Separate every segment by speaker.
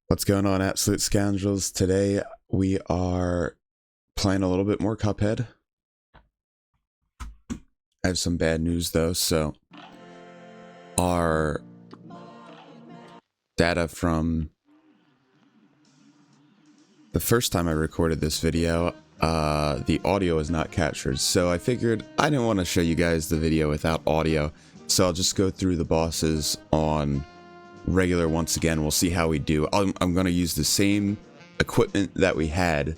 Speaker 1: What's going on, Absolute Scoundrels? Today we are playing a little bit more Cuphead. I have some bad news though, so our data from the first time I recorded this video, the audio is not captured, so I figured I didn't want to show you guys the video without audio, so I'll just go through the bosses on regular once again. We'll see how we do. I'm going to use the same equipment that we had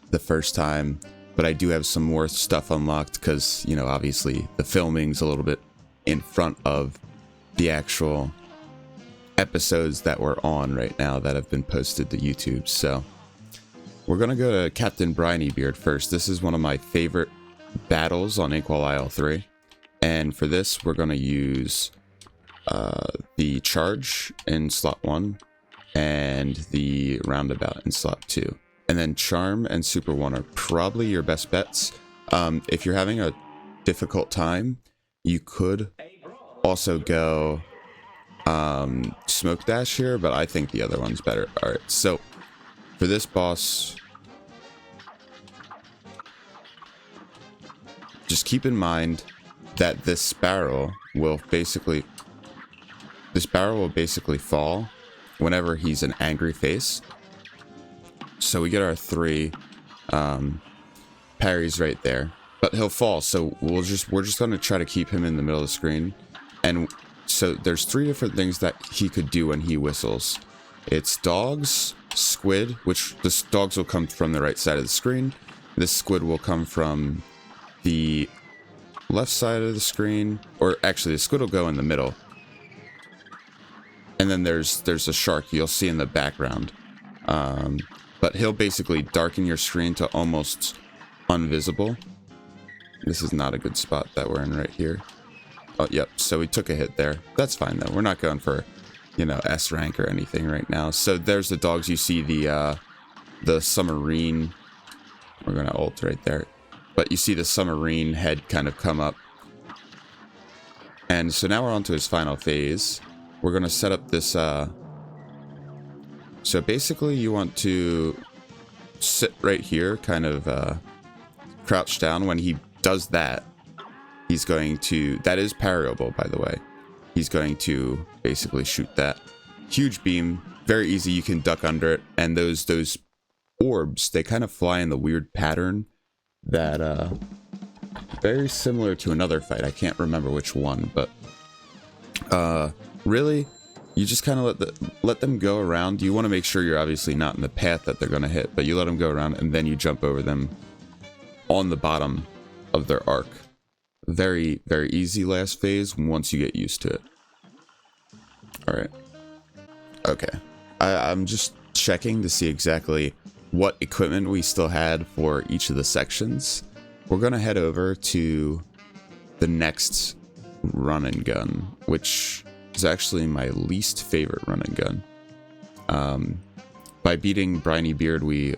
Speaker 1: the first time, but I do have some more stuff unlocked because, you know, obviously the filming's a little bit in front of the actual episodes that we're on right now that have been posted to YouTube. So we're going to go to Captain Brineybeard first. This is one of my favorite battles on Inkwell Isle 3. And for this, we're going to use the charge in slot 1 and the roundabout in slot 2. And then charm and super 1 are probably your best bets. If you're having a difficult time, you could also go smoke dash here, but I think the other one's better. Alright, so for this boss, just keep in mind that this barrel will basically fall whenever he's an angry face. So we get our 3 parries right there, but he'll fall, so we're just going to try to keep him in the middle of the screen. And so there's 3 different things that he could do when he whistles. It's dogs, squid, which the dogs will come from the right side of the screen. This squid will come from the left side of the screen, or actually the squid will go in the middle. And then there's a shark you'll see in the background. But he'll basically darken your screen to almost invisible. This is not a good spot that we're in right here. Oh, yep, so we took a hit there. That's fine though. We're not going for, you know, S rank or anything right now. So there's the dogs. You see the submarine. We're going to ult right there. But you see the submarine head kind of come up. And so now we're on to his final phase. We're going to set up this, so basically you want to sit right here, kind of crouch down. When he does that, he's going to, that is parryable by the way, he's going to basically shoot that huge beam, very easy, you can duck under it, and those orbs, they kind of fly in the weird pattern that, very similar to another fight, I can't remember which one, but, really, you just kind of let them go around. You want to make sure you're obviously not in the path that they're going to hit, but you let them go around and then you jump over them on the bottom of their arc. Very, very easy last phase once you get used to it. Alright. Okay. I'm just checking to see exactly what equipment we still had for each of the sections. We're going to head over to the next run and gun, which is actually my least favorite run and gun. By beating Brineybeard, we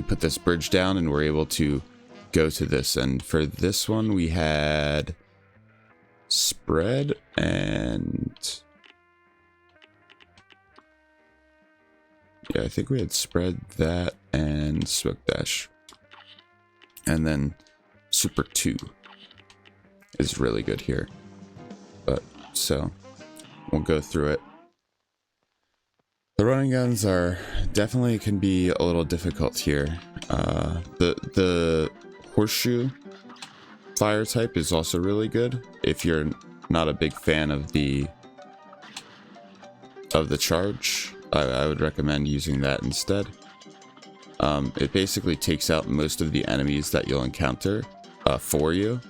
Speaker 1: put this bridge down and we're able to go to this. And for this one, we had spread and yeah, I think we had spread, that, and smoke dash. And then super 2 is really good here. But so we'll go through it. The running guns are definitely can be a little difficult here. The horseshoe fire type is also really good if you're not a big fan of the charge. I would recommend using that instead. It basically takes out most of the enemies that you'll encounter for you.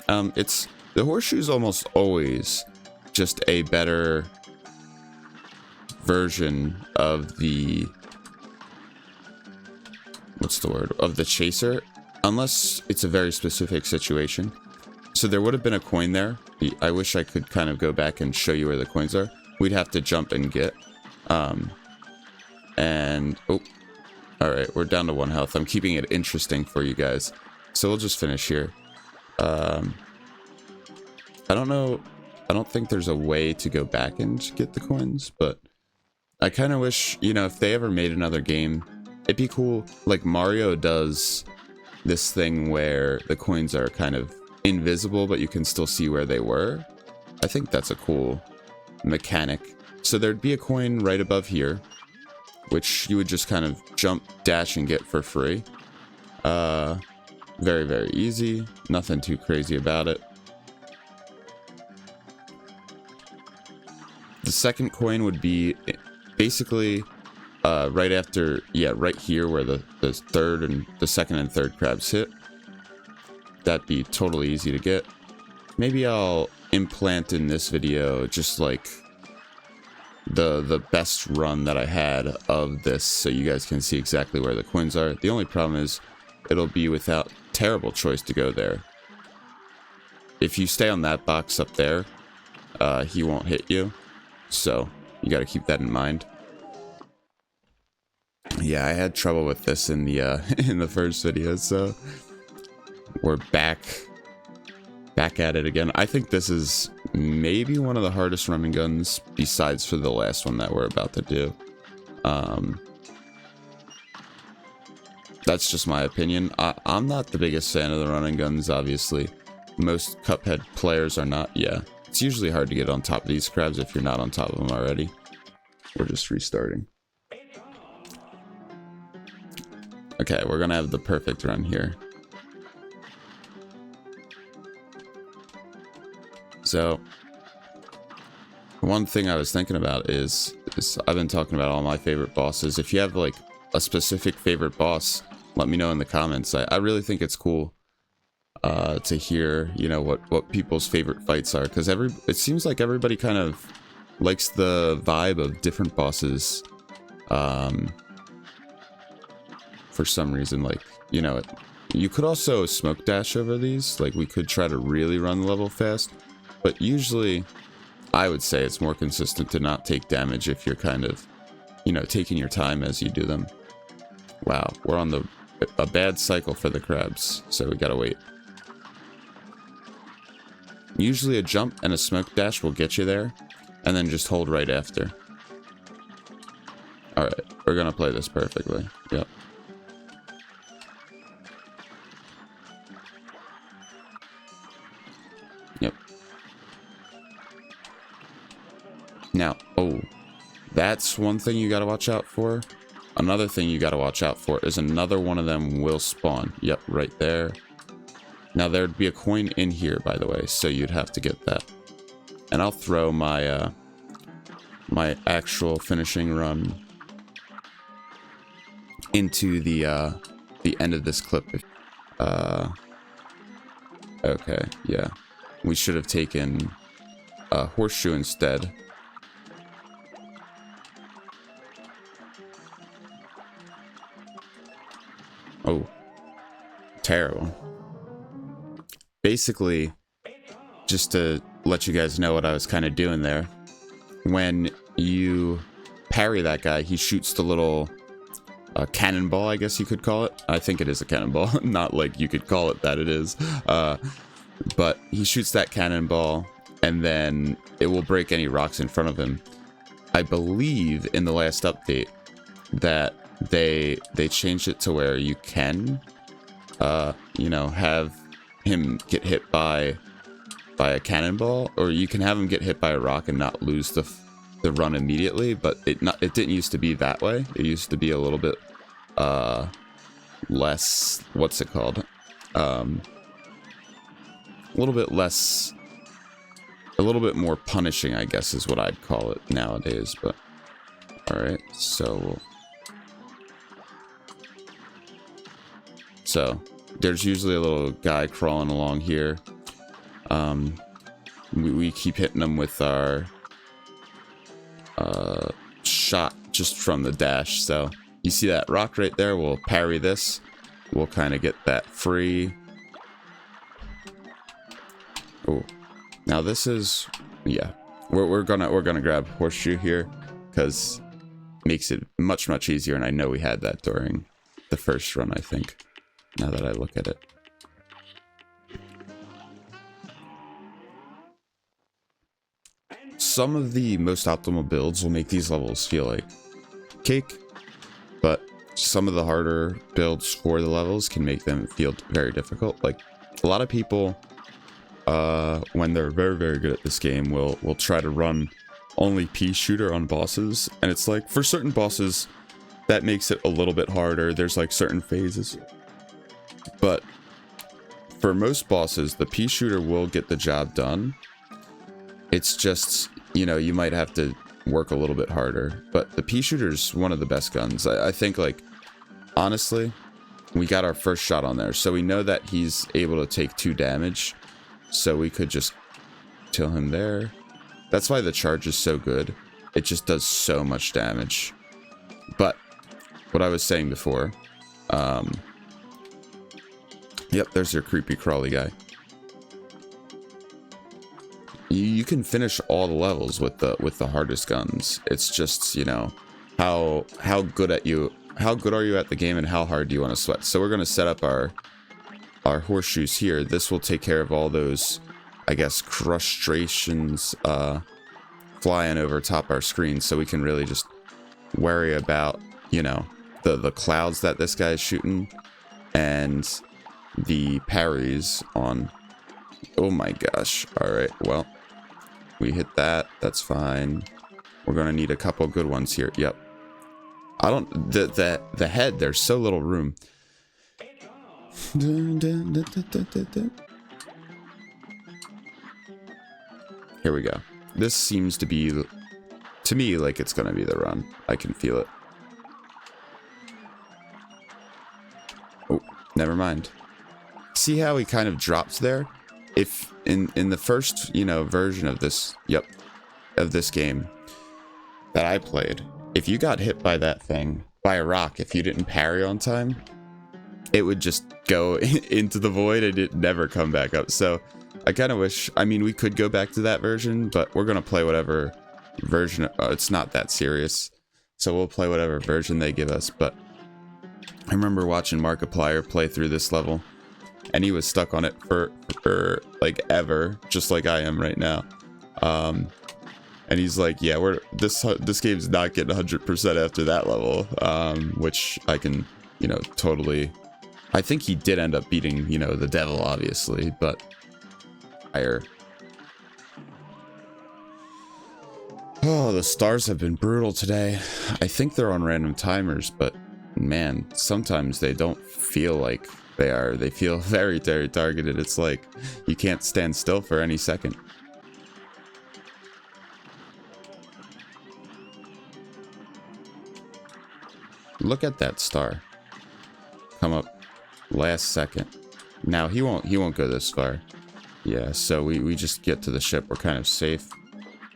Speaker 1: The horseshoe is almost always just a better version of the, what's the word, of the chaser, unless it's a very specific situation. So there would have been a coin there. I wish I could kind of go back and show you where the coins are. We'd have to jump and get and oh, all right, we're down to 1 health. I'm keeping it interesting for you guys, so we'll just finish here. I don't know, I don't think there's a way to go back and get the coins, but I kind of wish, you know, if they ever made another game, it'd be cool. Like Mario does this thing where the coins are kind of invisible, but you can still see where they were. I think that's a cool mechanic. So there'd be a coin right above here, which you would just kind of jump, dash, and get for free. Very, very easy. Nothing too crazy about it. The second coin would be basically right after, yeah, right here where the third and the second and third crabs hit. That'd be totally easy to get. Maybe I'll implant in this video just like the best run that I had of this so you guys can see exactly where the coins are. The only problem is it'll be without terrible choice to go there. If you stay on that box up there, he won't hit you. So you got to keep that in mind. Yeah, I had trouble with this in the in the first video, so we're back at it again. I think this is maybe one of the hardest run and guns besides for the last one that we're about to do. That's just my opinion. I'm not the biggest fan of the run and guns, obviously. Most Cuphead players are not. Yeah, it's usually hard to get on top of these crabs if you're not on top of them already. We're just restarting. Okay, we're gonna have the perfect run here. So, one thing I was thinking about is I've been talking about all my favorite bosses. If you have like a specific favorite boss, let me know in the comments. I really think it's cool to hear, you know, what people's favorite fights are, because it seems like everybody kind of likes the vibe of different bosses. For some reason, like, you know, you could also smoke dash over these. Like, we could try to really run the level fast, but usually I would say it's more consistent to not take damage if you're kind of, you know, taking your time as you do them. Wow, we're on a bad cycle for the crabs, so we gotta wait. Usually a jump and a smoke dash will get you there, and then just hold right after. Alright, we're gonna play this perfectly. Yep. Yep. Now, oh, that's one thing you gotta watch out for. Another thing you gotta watch out for is another one of them will spawn. Yep, right there. Now, there'd be a coin in here, by the way, so you'd have to get that. And I'll throw my my actual finishing run into the end of this clip. Okay, yeah. We should have taken a horseshoe instead. Oh, terrible. Basically, just to let you guys know what I was kind of doing there, when you parry that guy, he shoots the little cannonball, I guess you could call it. I think it is a cannonball, not like you could call it that it is. But he shoots that cannonball, and then it will break any rocks in front of him. I believe in the last update that they changed it to where you can, you know, have him get hit by a cannonball, or you can have him get hit by a rock and not lose the run immediately. But it didn't used to be that way. It used to be a little bit less, what's it called? A little bit less, a little bit more punishing, I guess is what I'd call it nowadays. But all right, so there's usually a little guy crawling along here. We keep hitting them with our shot just from the dash. So you see that rock right there? We'll parry this. We'll kind of get that free. Oh, now this is, yeah. We're gonna grab horseshoe here because it makes it much easier. And I know we had that during the first run, I think. Now that I look at it. some of the most optimal builds will make these levels feel like cake, but some of the harder builds for the levels can make them feel very difficult. Like a lot of people, when they're very, very good at this game, will try to run only pea shooter on bosses, and it's like for certain bosses that makes it a little bit harder. There's like certain phases, but for most bosses the pea shooter will get the job done. It's just, you know, you might have to work a little bit harder, but the pea shooter's one of the best guns. I think, like, honestly, we got our first shot on there, so we know that he's able to take 2 damage, so we could just kill him there. That's why the charge is so good. It just does so much damage. But what I was saying before, yep, there's your creepy crawly guy. You can finish all the levels with the hardest guns. It's just, you know, how good are you at the game and how hard do you want to sweat. So we're going to set up our horseshoes here. This will take care of all those, I guess, crustaceans flying over top our screen, so we can really just worry about, you know, the clouds that this guy's shooting and the parries on. Oh my gosh. All right, well, we hit that. That's fine. We're gonna need a couple good ones here. Yep. I don't, the head, there's so little room. Here we go. This seems to be, to me, like it's gonna be the run. I can feel it. Oh, never mind. See how he kind of drops there? If in the first, you know, version of this, of this game that I played, if you got hit by that thing, by a rock, if you didn't parry on time, it would just go into the void and it never come back up. So I kind of wish, I mean, we could go back to that version, but we're gonna play whatever version. It's not that serious, so we'll play whatever version they give us. But I remember watching Markiplier play through this level, and he was stuck on it for like ever, just like I am right now. And he's like, yeah, this game's not getting 100% after that level, which I can, you know, totally. I think he did end up beating, you know, the devil, obviously, but higher. Oh, the stars have been brutal today. I think they're on random timers, but man, sometimes they don't feel like they are. They feel very, very targeted. It's like you can't stand still for any second. Look at that star come up last second. Now he won't go this far. Yeah, so we just get to the ship. We're kind of safe.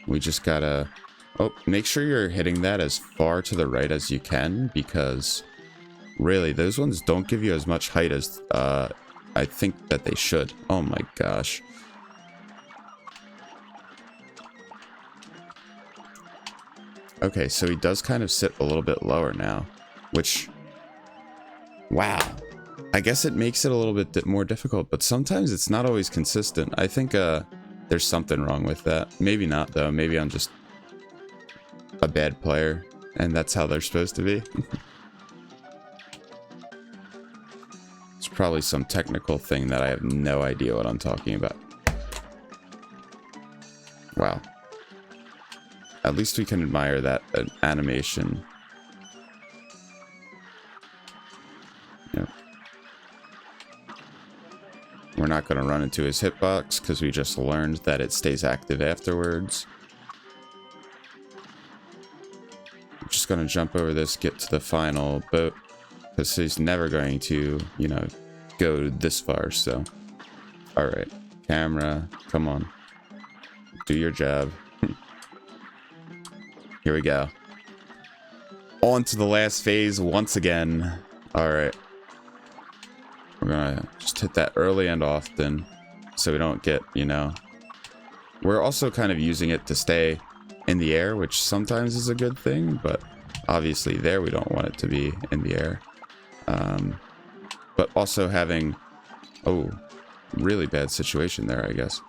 Speaker 1: We just gotta, oh, make sure you're hitting that as far to the right as you can, because really those ones don't give you as much height as I think that they should. Oh my gosh. Okay, so he does kind of sit a little bit lower now, which, wow, I guess it makes it a little bit more difficult, but sometimes it's not always consistent. I think there's something wrong with that. Maybe not, though. Maybe I'm just a bad player, and that's how they're supposed to be. It's probably some technical thing that I have no idea what I'm talking about. Wow. At least we can admire that animation. Yep. We're not going to run into his hitbox because we just learned that it stays active afterwards. I'm just going to jump over this, get to the final boat, because he's never going to, you know, go this far. So, all right, camera, come on, do your job. Here we go. On to the last phase once again. Alright. We're gonna just hit that early and often so we don't get, you know. We're also kind of using it to stay in the air, which sometimes is a good thing, but obviously there we don't want it to be in the air. But also having, oh, really bad situation there, I guess.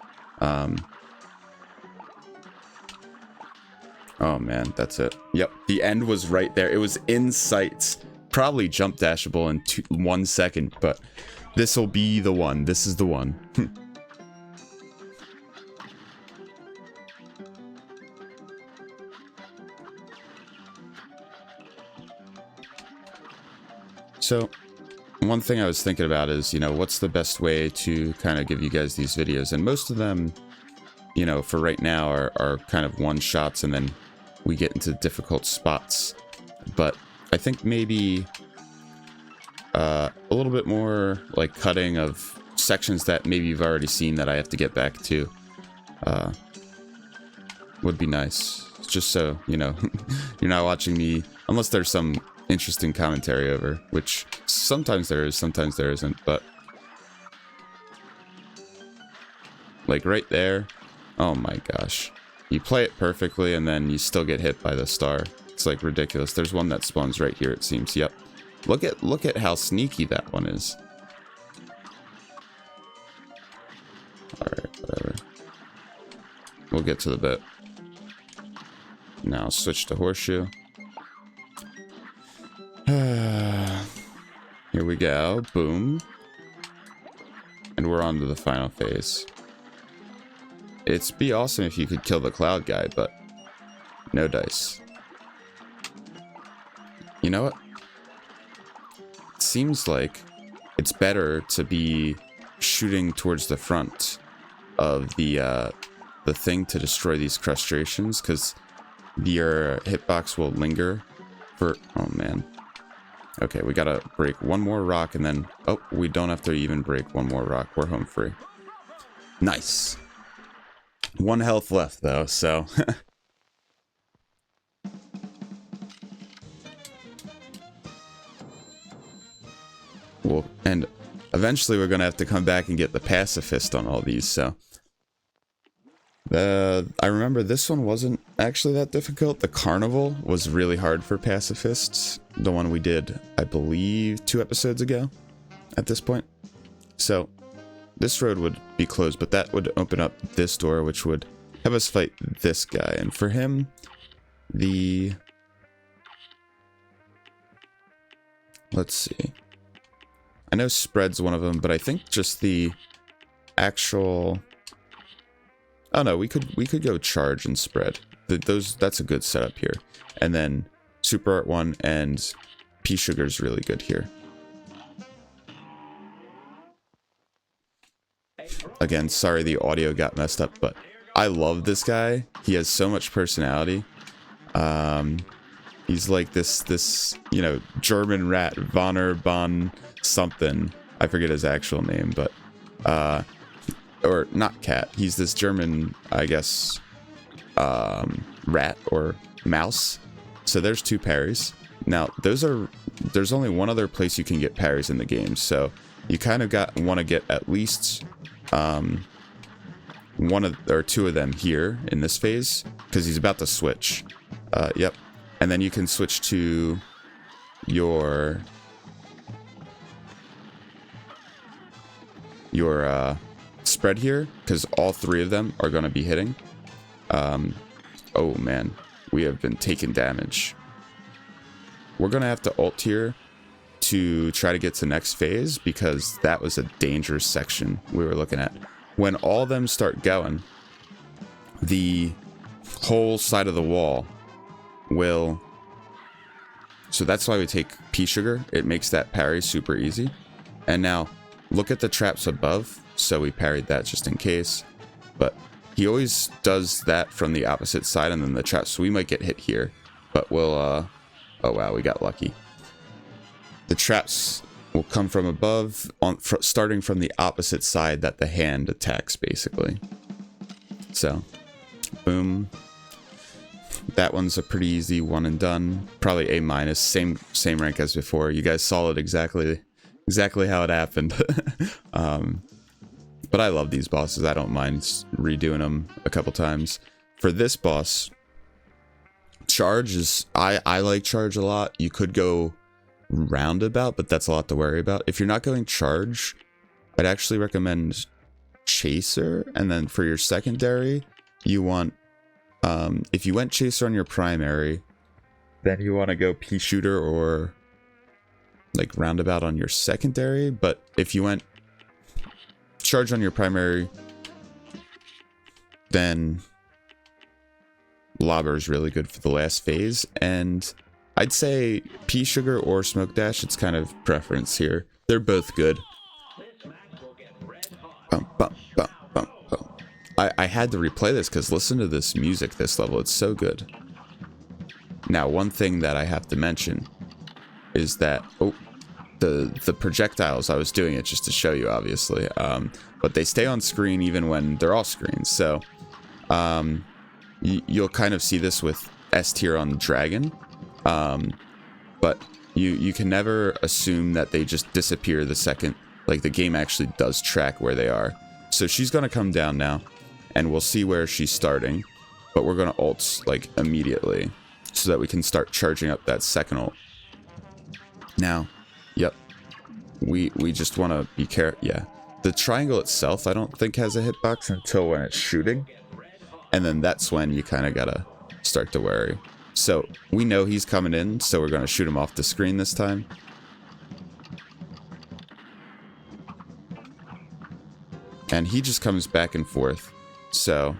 Speaker 1: Oh man, that's it. Yep, the end was right there. It was in sight. Probably jump dashable in 1 second, but this will be the one. This is the one. So, one thing I was thinking about is, you know, what's the best way to kind of give you guys these videos? And most of them, you know, for right now are kind of one shots, and then we get into difficult spots. But I think maybe a little bit more like cutting of sections that maybe you've already seen that I have to get back to would be nice. Just so, you know, you're not watching me, unless there's some interesting commentary over, which sometimes there is, sometimes there isn't, but like right there, oh my gosh, you play it perfectly and then you still get hit by the star. It's like ridiculous. There's one that spawns right here, it seems. Yep, look at how sneaky that one is. All right, whatever, we'll get to the bit. Now switch to horseshoe. Here we go. Boom. And we're on to the final phase. It'd be awesome if you could kill the cloud guy, but no dice. You know what? It seems like it's better to be shooting towards the front of the thing to destroy these crustaceans, because your hitbox will linger for... Oh man. Okay, we gotta break one more rock and then... Oh, we don't have to even break one more rock. We're home free. Nice. 1 health left though, so... Well, and eventually we're gonna have to come back and get the pacifist on all these, so... I remember this one wasn't actually that difficult. The carnival was really hard for pacifists. The one we did, I believe, 2 episodes ago at this point. So this road would be closed, but that would open up this door, which would have us fight this guy. And for him, let's see. I know spread's one of them, but I think just the actual... Oh no, we could go charge and spread. That's a good setup here. And then Super Art 1 and Pea Sugar's really good here. Again, sorry the audio got messed up, but I love this guy. He has so much personality. He's like this, you know, German rat, Werner Werman something. I forget his actual name, but or not cat. He's this German, I guess, rat or mouse. So there's 2 parries. Now there's only one other place you can get parries in the game. So you kind of want to get at least 1 or 2 of them here in this phase, because he's about to switch. Yep. And then you can switch to your spread here, because all 3 of them are going to be hitting. Oh man, we have been taking damage. We're going to have to ult here to try to get to next phase, because that was a dangerous section we were looking at. When all of them start going, the whole side of the wall will... So that's why we take Pea Sugar. It makes that parry super easy. And now look at the traps above. So we parried that just in case, but he always does that from the opposite side, and then the traps, so we might get hit here, but we'll oh wow, we got lucky. The traps will come from above, starting from the opposite side that the hand attacks, basically. So boom, that one's a pretty easy one and done, probably A-, same rank as before. You guys saw it exactly how it happened. But I love these bosses. I don't mind redoing them a couple times. For this boss, charge is... I like charge a lot. You could go roundabout, but that's a lot to worry about. If you're not going charge, I'd actually recommend chaser. And then for your secondary, you want If you went Chaser on your primary, then you want to go Pea Shooter or like Roundabout on your secondary. But if you went Charge on your primary, then Lobber is really good for the last phase. And I'd say Pea Sugar or Smoke Dash, it's kind of preference here. They're both good. Bum, bum, bum, bum, bum. I had to replay this because listen to this music this level. It's so good. Now, one thing that I have to mention is that the projectiles, I was doing it just to show you, obviously, but they stay on screen even when they're off screen. So you'll kind of see this with S tier on the Dragon, but you can never assume that they just disappear the second like the game actually does track where they are. So she's gonna come down now, and we'll see where she's starting, but we're gonna ult like immediately so that we can start charging up that second ult. Now, yep, we just want to be careful. Yeah, the triangle itself I don't think has a hitbox until when it's shooting, and then that's when you kind of gotta start to worry. So we know he's coming in, so we're gonna shoot him off the screen this time. And he just comes back and forth, so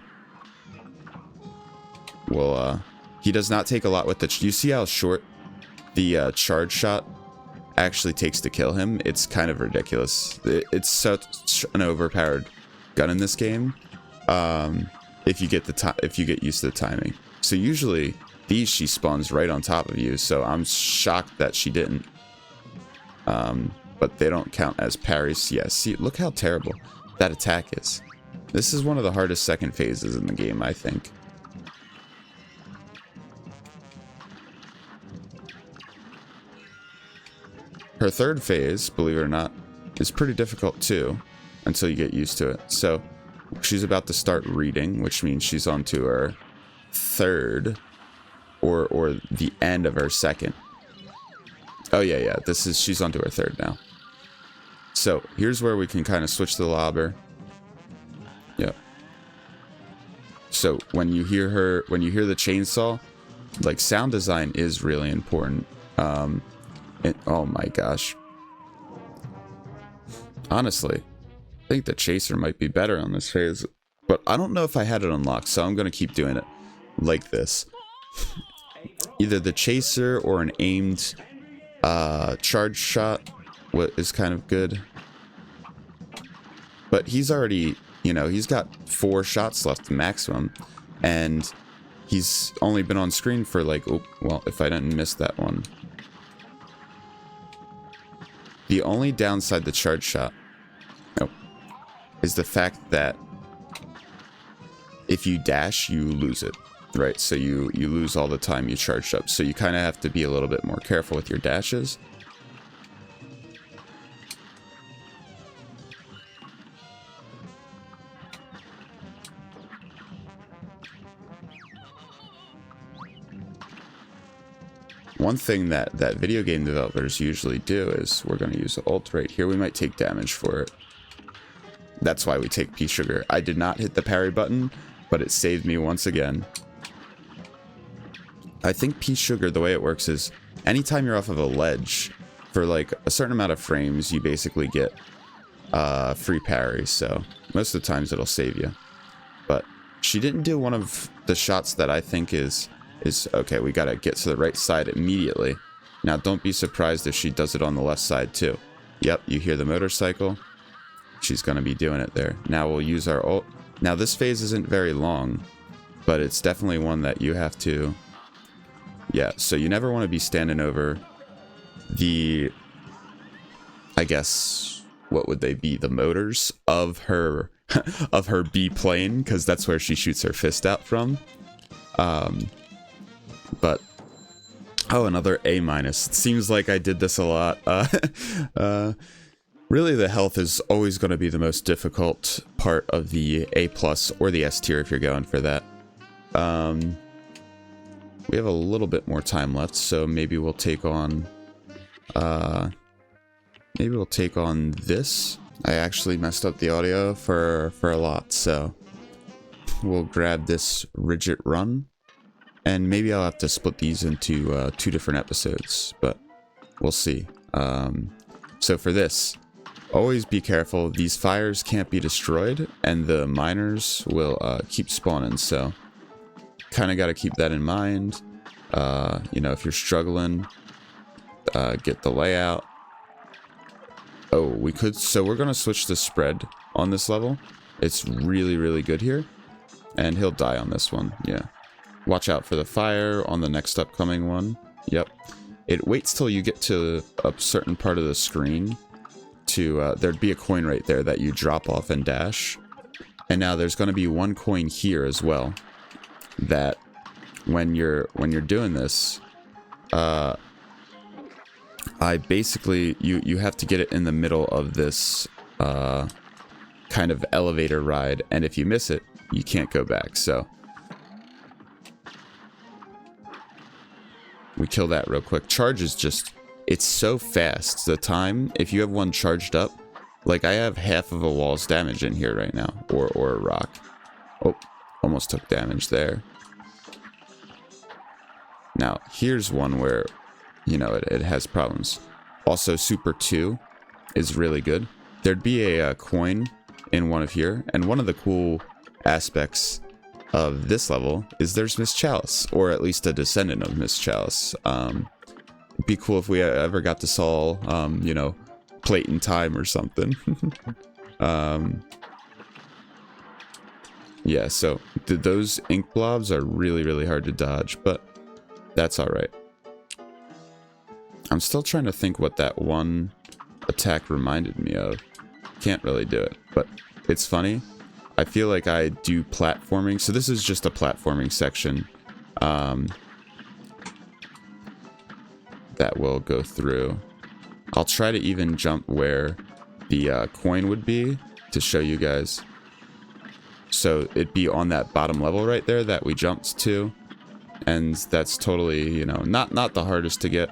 Speaker 1: we'll, he does not take a lot with the, you see how short the charge shot actually takes to kill him? It's kind of ridiculous. It's such an overpowered gun in this game, if you get used to the timing. So usually these she spawns right on top of you, so I'm shocked that she didn't. But they don't count as parries. Yeah, see, look how terrible that attack is. This is one of the hardest second phases in the game, I think. Her third phase, believe it or not, is pretty difficult too, until you get used to it. So she's about to start reading, which means she's on to her third, or the end of her second. Oh yeah, she's on to her third now. So here's where we can kind of switch the lobber. Yep. So when you hear the chainsaw, like, sound design is really important. Oh my gosh. Honestly, I think the Chaser might be better on this phase, but I don't know if I had it unlocked, so I'm gonna keep doing it like this. Either the Chaser or an aimed charge shot is kind of good. But he's already, he's got 4 shots left maximum, and he's only been on screen for like, oh, well, if I didn't miss that one. The only downside the charge shot is the fact that if you dash, you lose it, right? So you lose all the time you charged up. So you kind of have to be a little bit more careful with your dashes. One thing that video game developers usually do is we're going to use the ult right here. We might take damage for it. That's why we take Pea Sugar. I did not hit the parry button, but it saved me once again. I think Pea Sugar, the way it works is anytime you're off of a ledge for like a certain amount of frames, you basically get free parry. So most of the times it'll save you. But she didn't do one of the shots that I think is okay, we gotta get to the right side immediately. Now don't be surprised if she does it on the left side too. Yep, you hear the motorcycle. She's gonna be doing it there. Now we'll use our ult. Now this phase isn't very long, but it's definitely one that you have to, yeah, so you never want to be standing over the, I guess, what would they be, the motors of her of her B plane, because that's where she shoots her fist out from. But oh, another A-. It seems like I did this a lot. Really, the health is always going to be the most difficult part of the A+ or the S tier if you're going for that. We have a little bit more time left, so maybe we'll take on this. I actually messed up the audio for a lot, so we'll grab this Rigid Run, and maybe I'll have to split these into 2 different episodes, but we'll see. So for this, always be careful. These fires can't be destroyed, and the miners will keep spawning, so kind of got to keep that in mind. You know, if you're struggling, get the layout. Oh, we could, so we're going to switch the spread on this level. It's really, really good here. And he'll die on this one, yeah. Watch out for the fire on the next upcoming one. Yep. It waits till you get to a certain part of the screen to, there'd be a coin right there that you drop off and dash. And now there's going to be 1 coin here as well. That when you're doing this, I basically, you have to get it in the middle of this kind of elevator ride, and if you miss it, you can't go back. So we kill that real quick. Charge is just, it's so fast. The time, if you have one charged up, like I have half of a wall's damage in here right now, or a rock. Oh, almost took damage there. Now, here's one where, you know, it has problems. Also, Super 2 is really good. There'd be a coin in one of here, and one of the cool aspects of this level is there's Miss Chalice, or at least a descendant of Miss Chalice. It'd be cool if we ever got to Saul, you know, plate in time or something. Yeah, so those ink blobs are really, really hard to dodge, but that's alright. I'm still trying to think what that one attack reminded me of. Can't really do it, but it's funny. I feel like I do platforming, so this is just a platforming section that we'll go through. I'll try to even jump where the coin would be to show you guys. So it'd be on that bottom level right there that we jumped to, and that's totally, you know, not the hardest to get,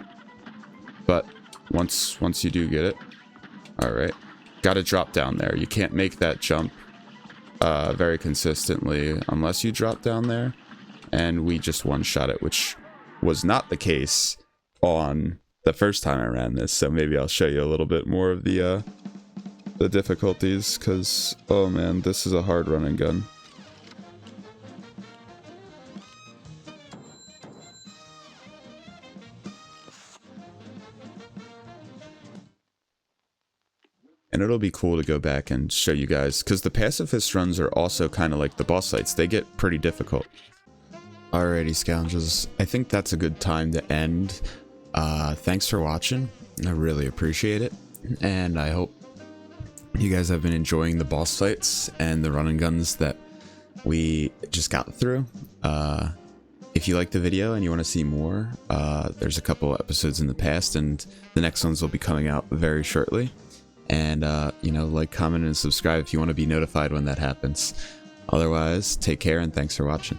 Speaker 1: but once you do get it, all right, got to drop down there. You can't make that jump very consistently unless you drop down there, and we just one-shot it, which was not the case on the first time I ran this. So maybe I'll show you a little bit more of the difficulties, because oh man, this is a hard run and gun. And it'll be cool to go back and show you guys, because the pacifist runs are also kind of like the boss fights. They get pretty difficult. Alrighty, Scoundrels. I think that's a good time to end. Thanks for watching. I really appreciate it. And I hope you guys have been enjoying the boss fights and the run and guns that we just got through. If you like the video and you want to see more, there's a couple episodes in the past, and the next ones will be coming out very shortly. And, you know, like, comment, and subscribe if you want to be notified when that happens. Otherwise, take care and thanks for watching.